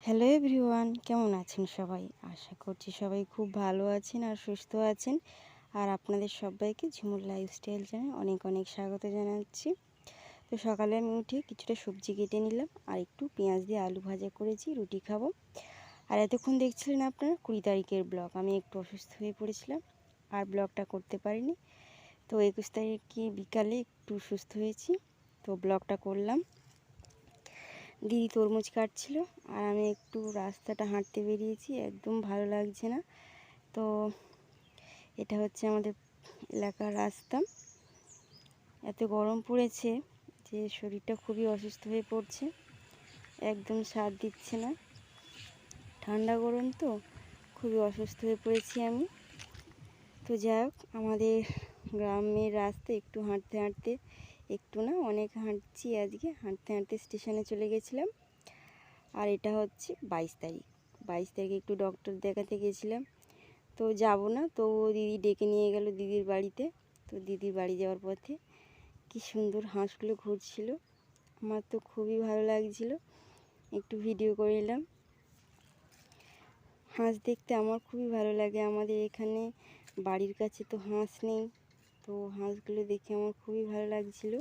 Hello everyone, কেমন আছেন সবাই? আশা করছি সবাই খুব ভালো আছেন আর সুস্থ আছেন। আর আপনাদের সবাইকে ঝুমুর লাইফস্টাইল চ্যানেলে অনেক অনেক স্বাগত জানাচ্ছি। তো সকালে আমি উঠে কিছুটা সবজি কেটে নিলাম আর একটু পেঁয়াজ দিয়ে আলু ভাজা করেছি, রুটি খাবো। আর এতক্ষণ দেখছিলেন আপনারা 20 তারিখের ব্লগ। আমি একটু অসুস্থ হয়ে পড়েছিলাম আর ব্লগটা করতে পারিনি। তো 21 তারিখে বিকালে একটু সুস্থ হয়েছি, তো ব্লগটা করলাম। দিদি তরমুজ কাটছিল আর আমি একটু রাস্তাটা হাঁটতে বেরিয়েছি, একদম ভালো লাগছে না। তো এটা হচ্ছে আমাদের এলাকার রাস্তা। এত গরম পড়েছে যে শরীরটা খুবই অসুস্থ হয়ে পড়ছে, একদম সাথ দিচ্ছে না। ঠান্ডা গরম তো খুবই অসুস্থ হয়ে পড়েছি আমি। তো যাই হোক, আমাদের গ্রামের রাস্তা একটু হাঁটতে হাঁটতে, একটু না অনেক হাঁটছি আজকে, হাঁটতে হাঁটতে স্টেশনে চলে গেছিলাম। আর এটা হচ্ছে 22 তারিখে একটু ডক্টর দেখাতে গেছিলাম। তো যাব না, তো দিদি ডেকে নিয়ে গেল দিদির বাড়িতে। তো দিদির বাড়ি যাওয়ার পথে কি সুন্দর হাঁসগুলো ঘুরছিল, আমার তো খুবই ভালো লাগছিল, একটু ভিডিও করে নিলাম। হাঁস দেখতে আমার খুবই ভালো লাগে। আমাদের এখানে বাড়ির কাছে তো হাঁস নেই, তো হাঁসগুলো দেখে আমার খুবই ভালো লাগছিল।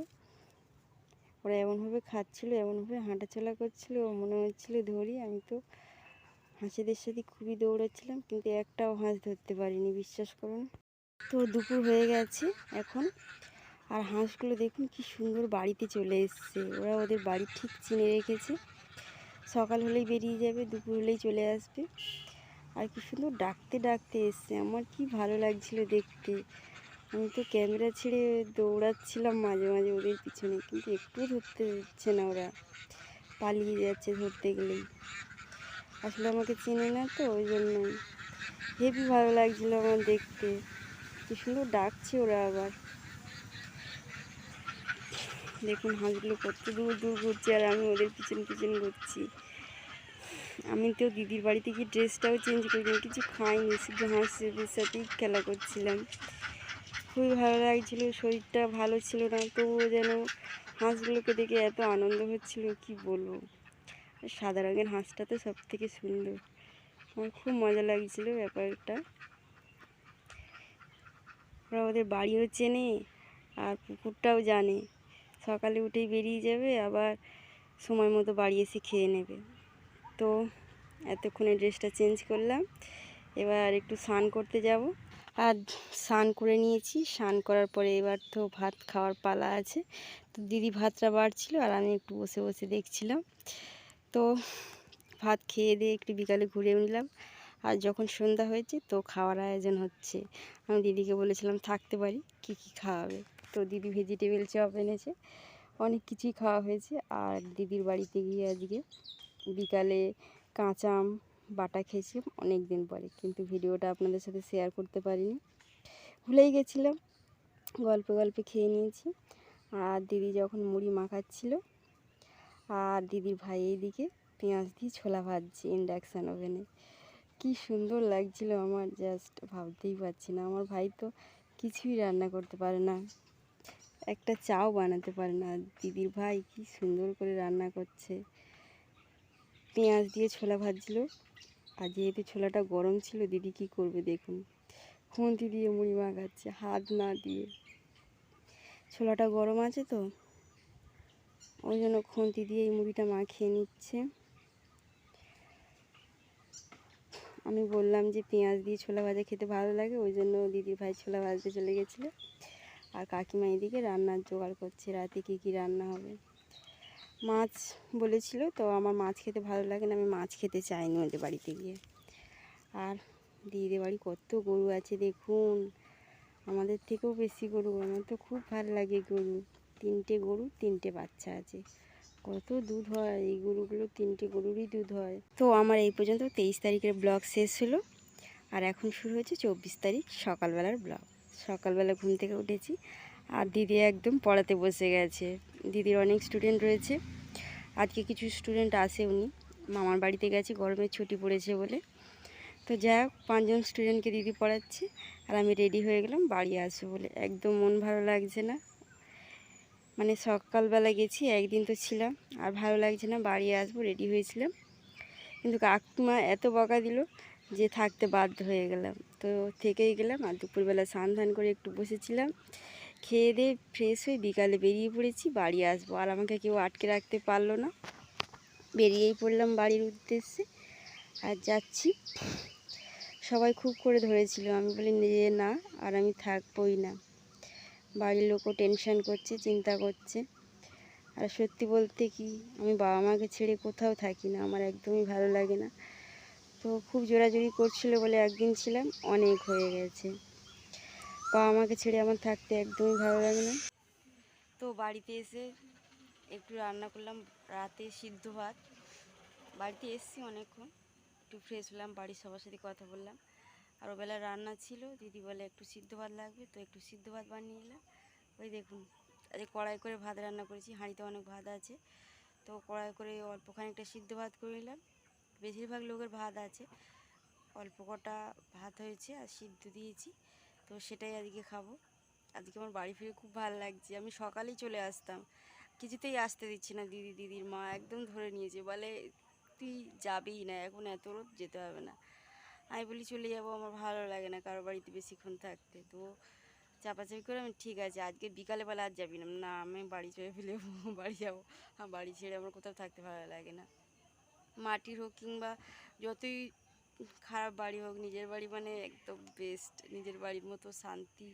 ওরা এমনভাবে খাচ্ছিল, এমনভাবে হাঁটাচলা করছিল, মনে হচ্ছিল ধরি। আমি তো হাঁসেদের সাথে খুবই দৌড়াচ্ছিলাম, কিন্তু একটাও হাঁস ধরতে পারিনি, বিশ্বাস করুন। তো দুপুর হয়ে গেছে এখন, আর হাঁসগুলো দেখুন কি সুন্দর বাড়িতে চলে এসছে। ওরা ওদের বাড়ি ঠিক চিনে রেখেছে, সকাল হলেই বেরিয়ে যাবে, দুপুর হলেই চলে আসবে। আর কি সুন্দর ডাকতে ডাকতে এসছে, আমার কি ভালো লাগছিল দেখতে। আমি তো ক্যামেরা ছেড়ে দৌড়াচ্ছিলাম মাঝে মাঝে ওদের পিছনে, কিন্তু একটু ধরতে দিচ্ছে না, ওরা পালিয়ে যাচ্ছে ধরতে গেলেই। আসলে আমাকে চেনে না তো, ওই জন্যই। হেবি ভালো লাগছিল আমার দেখতে, কি সুন্দর ডাকছে ওরা। আবার দেখুন হাঁসগুলো কত দূর দূর ঘুরছে আর আমি ওদের পিছন পিছন ঘুরছি। আমি তো দিদির বাড়িতে গিয়ে ড্রেসটাও চেঞ্জ করিনি, কিছু খাইনি, শুধু হাঁসের সাথেই খেলা করছিলাম। খুবই ভালো লাগছিল, শরীরটা ভালো ছিল না, তবুও যেন হাঁসগুলোকে দেখে এত আনন্দ হচ্ছিল, কি বলবো। সাদা রঙের হাঁসটা তো সব থেকে সুন্দর, আমার খুব মজা লাগছিল ব্যাপারটা। ওরা ওদের বাড়িও চেনে আর পুকুরটাও জানে। সকালে উঠেই বেরিয়ে যাবে, আবার সময় মতো বাড়ি এসে খেয়ে নেবে। তো এতক্ষণে ড্রেসটা চেঞ্জ করলাম, এবার একটু স্নান করতে যাব। আর স্নান করে নিয়েছি, স্নান করার পরে এবার তো ভাত খাওয়ার পালা আছে। তো দিদি ভাতটা বাড়ছিল আর আমি একটু বসে বসে দেখছিলাম। তো ভাত খেয়ে দিয়ে একটু বিকালে ঘুরেও নিলাম। আর যখন সন্ধ্যা হয়েছে তো খাওয়ার আয়োজন হচ্ছে। আমি দিদিকে বলেছিলাম থাকতে পারি, কি কি খাওয়াবে। তো দিদি ভেজিটেবল চপ এনেছে, অনেক কিছুই খাওয়া হয়েছে। আর দিদির বাড়িতে গিয়ে আজকে বিকালে কাঁচা আম বাটা খেয়েছি অনেক দিন পরে, কিন্তু ভিডিওটা আপনাদের সাথে শেয়ার করতে পারিনি, ভুলেই গেছিলাম। গল্পে গল্পে খেয়ে নিয়েছি। আর দিদি যখন মুড়ি মাখাচ্ছিল, আর দিদির ভাই এইদিকে পেঁয়াজ দিয়ে ছোলা ভাজছে ইন্ডাকশান ওভেনে, কি সুন্দর লাগছিল আমার, জাস্ট ভাবতেই পারছি না। আমার ভাই তো কিছুই রান্না করতে পারে না, একটা চাও বানাতে পারে না। দিদির ভাই কি সুন্দর করে রান্না করছে, পেঁয়াজ দিয়ে ছোলা ভাজছিল। আর যেহেতু ছোলাটা গরম ছিল, দিদি কি করবে দেখুন, খুন্তি দিয়ে মুড়ি মাখাচ্ছে, হাত না দিয়ে। ছোলাটা গরম আছে তো, ওই জন্য খুন্তি দিয়ে এই মুড়িটা মাখিয়ে নিচ্ছে। আমি বললাম যে পেঁয়াজ দিয়ে ছোলা ভাজা খেতে ভালো লাগে, ওই জন্য দিদির ভাই ছোলা ভাজতে চলে গেছিলো। আর কাকিমা এদিকে রান্নার জোগাড় করছে, রাতে কী কী রান্না হবে। মাছ বলেছিল, তো আমার মাছ খেতে ভালো লাগে না, আমি মাছ খেতে চাইনি ওদের বাড়িতে গিয়ে। আর দিদিদের বাড়ি কত গরু আছে দেখুন, আমাদের থেকেও বেশি গরু। আমার তো খুব ভালো লাগে গরু, 3টে গরু, 3টে বাচ্চা আছে। কত দুধ হয় এই গরুগুলো, 3টে গরুরই দুধ হয়। তো আমার এই পর্যন্ত 23 তারিখের ব্লগ শেষ হলো। আর এখন শুরু হয়েছে 24 তারিখ সকালবেলার ব্লগ। সকালবেলা ঘুম থেকে উঠেছি আর দিদি একদম পড়াতে বসে গেছে। দিদির অনেক স্টুডেন্ট রয়েছে, আজকে কিছু স্টুডেন্ট আসেওনি, মামার বাড়িতে গেছে, গরমের ছুটি পড়েছে বলে। তো যাই হোক, 5জন স্টুডেন্টকে দিদি পড়াচ্ছে আর আমি রেডি হয়ে গেলাম বাড়ি আসবো বলে। একদম মন ভালো লাগছে না, মানে সকালবেলা গেছি, একদিন তো ছিলাম, আর ভালো লাগছে না। বাড়ি আসবো রেডি হয়েছিলাম, কিন্তু কাকিমা এত বকা দিল যে থাকতে বাধ্য হয়ে গেলাম। তো থেকেই গেলাম। আর দুপুরবেলা স্নান ধান করে একটু বসেছিলাম, খেয়ে দিয়ে ফ্রেশ হয়ে বিকালে বেরিয়ে পড়েছি বাড়ি আসবো। আর আমাকে কেউ আটকে রাখতে পারলো না, বেরিয়েই পড়লাম বাড়ির উদ্দেশ্যে। আর যাচ্ছি, সবাই খুব করে ধরেছিল, আমি বলি যে না আর আমি থাকবই না। বাড়ির লোকও টেনশন করছে, চিন্তা করছে। আর সত্যি বলতে কি, আমি বাবা মাকে ছেড়ে কোথাও থাকি না, আমার একদমই ভালো লাগে না। তো খুব জোরাজুরি করছিল বলে একদিন ছিলাম, অনেক হয়ে গেছে। বাবা মাকে ছেড়ে আমার থাকতে একদমই ভালো লাগে না। তো বাড়িতে এসে একটু রান্না করলাম, রাতে সিদ্ধ ভাত। বাড়িতে এসেছি অনেকক্ষণ, একটু ফ্রেশ হলাম, বাড়ির সবার সাথে কথা বললাম। আর ওবেলা রান্না ছিল, দিদি বলে একটু সিদ্ধ ভাত লাগবে, তো একটু সিদ্ধ ভাত বানিয়ে নিলাম। ওই দেখুন, আজকে কড়াই করে ভাত রান্না করেছি, হাঁড়িতে অনেক ভাত আছে, তো কড়াই করে অল্প খানিকটা সিদ্ধ ভাত করে নিলাম। বেশিরভাগ লোকের ভাত আছে, অল্প কটা ভাত হয়েছে আর সিদ্ধ দিয়েছি, তো সেটাই আজকে খাবো। আজকে আমার বাড়ি ফিরে খুব ভালো লাগছে। আমি সকালেই চলে আসতাম, কিছুতেই আসতে দিচ্ছি না দিদির মা একদম ধরে নিয়েছে, বলে তুই যাবেই না, এখন এত রোদ যেতে হবে না। আমি বলি চলে যাবো, আমার ভালো লাগে না কারো বাড়িতে বেশিক্ষণ থাকতে। তো চাপাচাপি করে আমি ঠিক আছে আজকে বিকালেবেলা আর যাবি না, না আমি বাড়ি চলে ফেলে বাড়ি যাবো। বাড়ি ছেড়ে আমার কোথাও থাকতে ভালো লাগে না। মাটির হোক কিংবা যতই খারাপ বাড়ি হোক, নিজের বাড়ি মানে একদম বেস্ট। নিজের বাড়ির মতো শান্তি,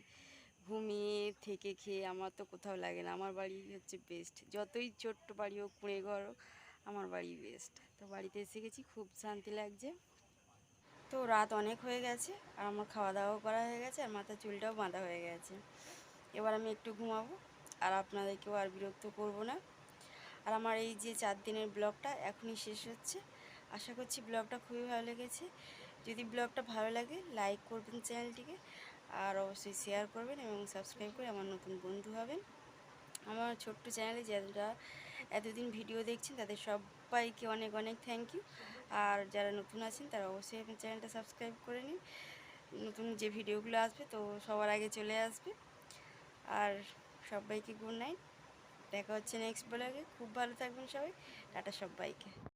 ঘুমিয়ে থেকে খেয়ে আমার তো কোথাও লাগে না। আমার বাড়ি হচ্ছে বেস্ট, যতই ছোট্ট বাড়ি হোক, কুঁড়ে ঘর হোক, আমার বাড়ি বেস্ট। তো বাড়িতে এসে গেছি, খুব শান্তি লাগছে। তো রাত অনেক হয়ে গেছে, আর আমার খাওয়া দাওয়াও করা হয়ে গেছে, আর মাথার চুলটাও বাঁধা হয়ে গেছে। এবার আমি একটু ঘুমাবো, আর আপনাদেরকেও আর বিরক্ত করব না। আর আমার এই যে 4 দিনের ব্লগটা এখনই শেষ হচ্ছে। আশা করছি ব্লগটা খুবই ভালো লেগেছে। যদি ব্লগটা ভালো লাগে লাইক করবেন চ্যানেলটিকে, আর অবশ্যই শেয়ার করবেন এবং সাবস্ক্রাইব করে আমার নতুন বন্ধু হবেন। আমার ছোট্ট চ্যানেলে যারা এতদিন ভিডিও দেখছেন তাদের সবাইকে অনেক অনেক থ্যাংক ইউ। আর যারা নতুন আছেন তারা অবশ্যই আপনার চ্যানেলটা সাবস্ক্রাইব করে নিন, নতুন যে ভিডিওগুলো আসবে তো সবার আগে চলে আসবে। আর সবাইকে গুড নাইট, দেখা হচ্ছে নেক্সট ব্লগে। খুব ভালো থাকবেন সবাই, টাটা সবাইকে।